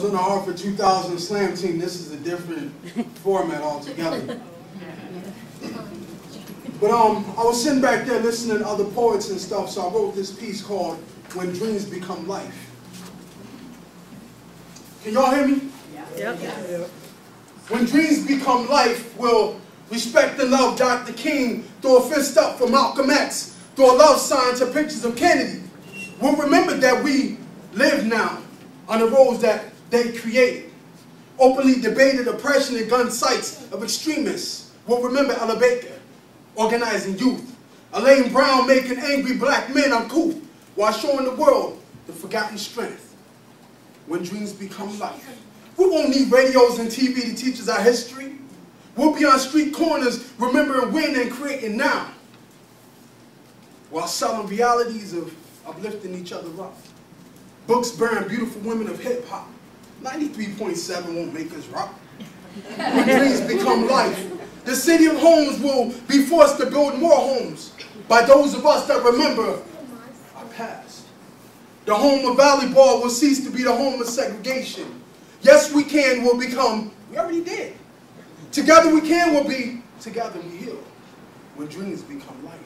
was on the Harvard 2000 Slam team. This is a different format altogether. But I was sitting back there listening to other poets and stuff, so I wrote this piece called When Dreams Become Life. Can y'all hear me? Yeah. Yep. When dreams become life, we'll respect and love Dr. King, throw a fist up for Malcolm X, throw a love sign to pictures of Kennedy. We'll remember that we live now on the roads that they created. Openly debated oppression and gun sites of extremists. We'll remember Ella Baker organizing youth. Elaine Brown making angry black men uncouth while showing the world the forgotten strength. When dreams become life. We won't need radios and TV to teach us our history. We'll be on street corners remembering when and creating now, while selling realities of uplifting each other up. Books bearing beautiful women of hip-hop. 93.7 won't make us rock. When dreams become life, the city of homes will be forced to build more homes by those of us that remember our past. The home of volleyball will cease to be the home of segregation. Yes, we can will become, we already did. Together we can will be, together we heal. When dreams become life.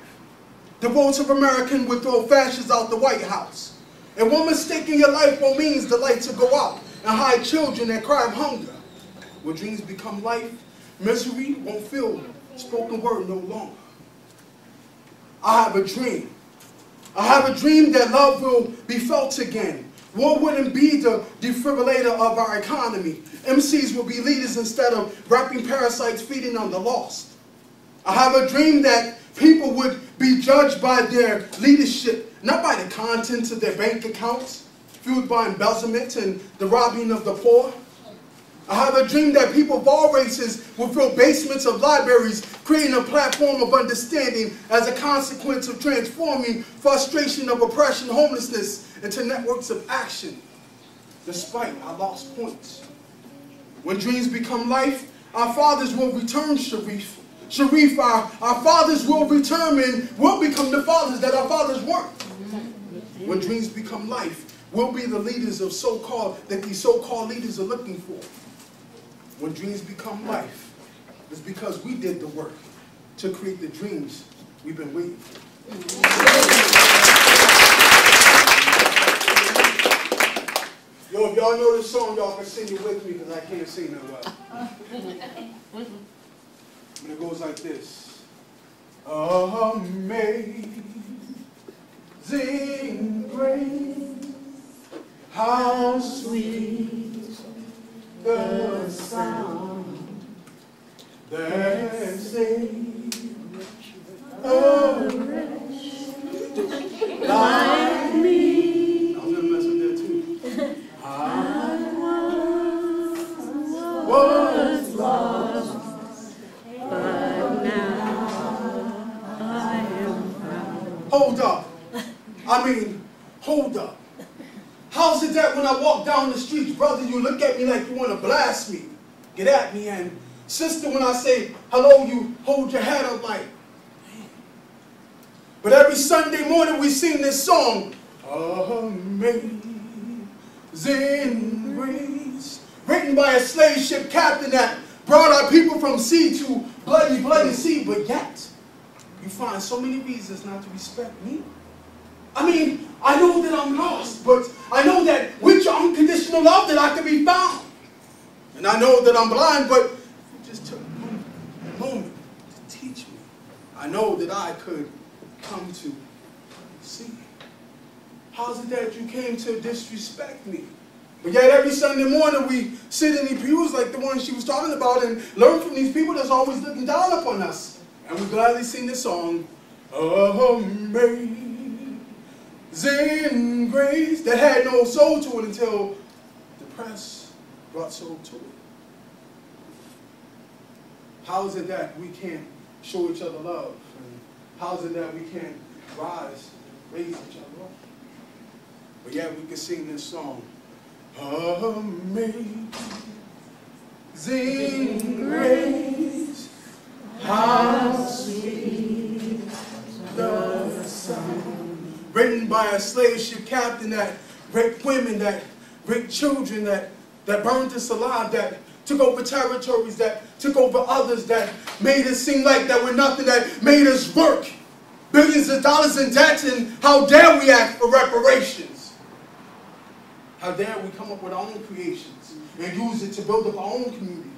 The votes of American would throw fascists out the White House. And one mistake in your life will means the lights will go out and hide children that cry of hunger. When dreams become life, misery won't feel spoken word no longer. I have a dream. I have a dream that love will be felt again. War wouldn't be the defibrillator of our economy. MCs will be leaders instead of rapping parasites feeding on the lost. I have a dream that people would be judged by their leadership, not by the contents of their bank accounts, fueled by embezzlement and the robbing of the poor. I have a dream that people of all races will fill basements of libraries, creating a platform of understanding as a consequence of transforming frustration of oppression, homelessness, into networks of action, despite our lost points. When dreams become life, our fathers will return, Sharif. Sharif, our fathers will return and will become the fathers that our fathers weren't. When dreams become life, we'll be the leaders of that these so-called leaders are looking for. When dreams become life, it's because we did the work to create the dreams we've been waiting for. Yo, if y'all know this song, y'all can sing it with me because I can't sing that well. And it goes like this. Amazing grace, how sweet the sound that saved a wretch like me. I was going to mess with that too. I was lost, but now I am found. Hold up. Hold up. How's it that when I walk down the streets, brother, you look at me like you want to blast me, get at me, and sister, when I say hello, you hold your head up like, man. But every Sunday morning we sing this song, Amazing Grace, written by a slave ship captain that brought our people from sea to bloody, bloody sea, but yet you find so many reasons not to respect me. I know that I'm lost, but I know that with your unconditional love that I can be found. And I know that I'm blind, but you just took a moment to teach me. I know that I could come to see. How's it that you came to disrespect me? But yet every Sunday morning we sit in the pews like the one she was talking about and learn from these people that's always looking down upon us. And we gladly sing this song, Amazing Grace, that had no soul to it until the press brought soul to it. How is it that we can't show each other love? And how is it that we can't raise each other up? But yet we can sing this song, Amazing Grace, how sweet the sound. Written by a slave ship captain that raped women, that raped children, that that burned us alive, that took over territories, that took over others, that made it seem like that we're nothing, that made us work billions of dollars in debt, and how dare we ask for reparations? How dare we come up with our own creations and use it to build up our own communities?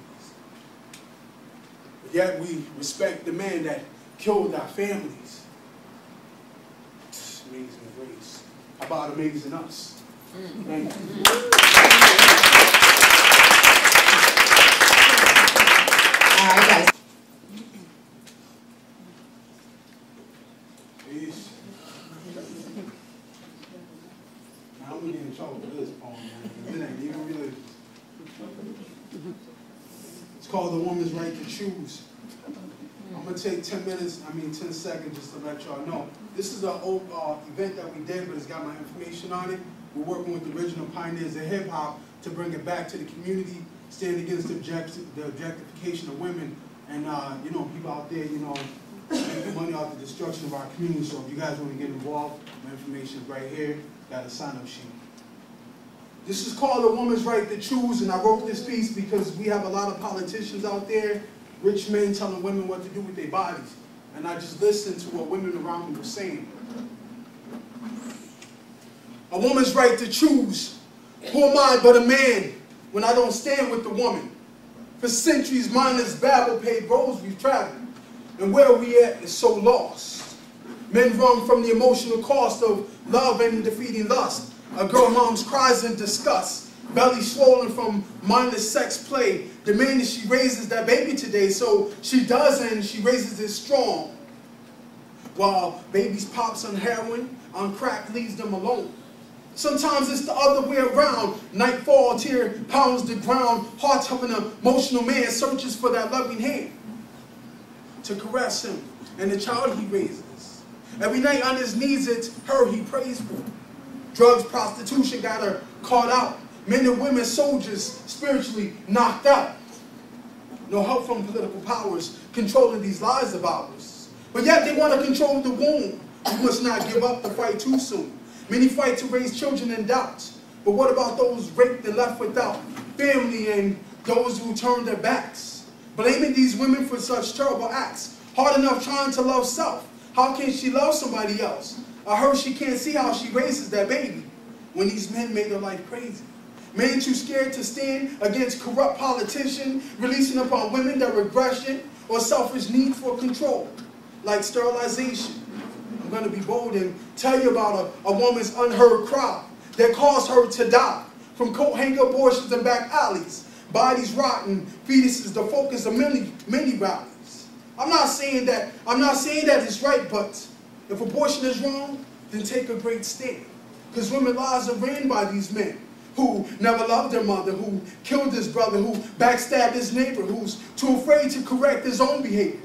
But yet we respect the man that killed our families. Amazing grace. How about amazing us? Thank you. All right, guys. Peace. Now I'm getting in trouble for this poem, man. It ain't even religious. It's called The Woman's Right to Choose. I'm going to take 10 seconds just to let y'all know. This is an old event that we did, but it's got my information on it. We're working with the original pioneers of hip-hop to bring it back to the community, stand against the objectification of women, and, you know, people out there, you know, making money off the destruction of our community. So if you guys want to get involved, my information is right here. Got a sign-up sheet. This is called A Woman's Right to Choose, and I wrote this piece because we have a lot of politicians out there, rich men telling women what to do with their bodies. And I just listened to what women around me were saying. A woman's right to choose. Who am I but a man when I don't stand with the woman? For centuries, mindless babble paved roads we've traveled. And where we at is so lost. Men run from the emotional cost of love and defeating lust. A girl mom's cries in disgust. Belly swollen from mindless sex play. Demanding she raises that baby today, so she does, and she raises it strong. While babies pops on heroin, on crack leaves them alone. Sometimes it's the other way around. Nightfall, tear pounds the ground. Heart of an emotional man searches for that loving hand to caress him and the child he raises. Every night on his knees, it's her he prays for. Drugs, prostitution got her caught out. Men and women, soldiers, spiritually knocked out. No help from political powers controlling these lives of ours. But yet they want to control the womb. We must not give up the fight too soon. Many fight to raise children in doubt. But what about those raped and left without family, and those who turn their backs? Blaming these women for such terrible acts. Hard enough trying to love self. How can she love somebody else? I heard she can't see how she raises that baby when these men made her life crazy. Men too scared to stand against corrupt politicians, releasing upon women their regression or selfish need for control, like sterilization. I'm going to be bold and tell you about a woman's unheard cry that caused her to die from coat hanger abortions and back alleys, bodies rotten, fetuses the focus of many rallies. I'm not saying that it's right, but if abortion is wrong, then take a great stand. Because women's lives are ran by these men who never loved their mother, who killed his brother, who backstabbed his neighbor, who's too afraid to correct his own behavior.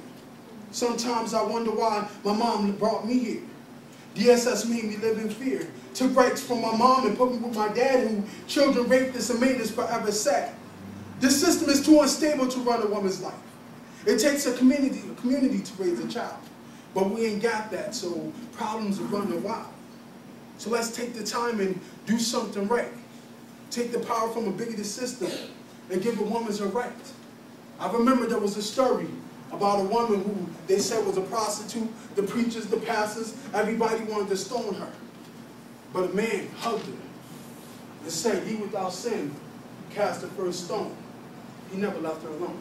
Sometimes I wonder why my mom brought me here. DSS made me live in fear. Took rights from my mom and put me with my dad, who children raped us and made us forever sad. This system is too unstable to run a woman's life. It takes a community to raise a child. But we ain't got that, so problems are running wild. So let's take the time and do something right. Take the power from a bigoted system and give a woman her right. I remember there was a story about a woman who they said was a prostitute. The preachers, the pastors, everybody wanted to stone her. But a man hugged her and said, "Ye without sin cast the first stone." He never left her alone.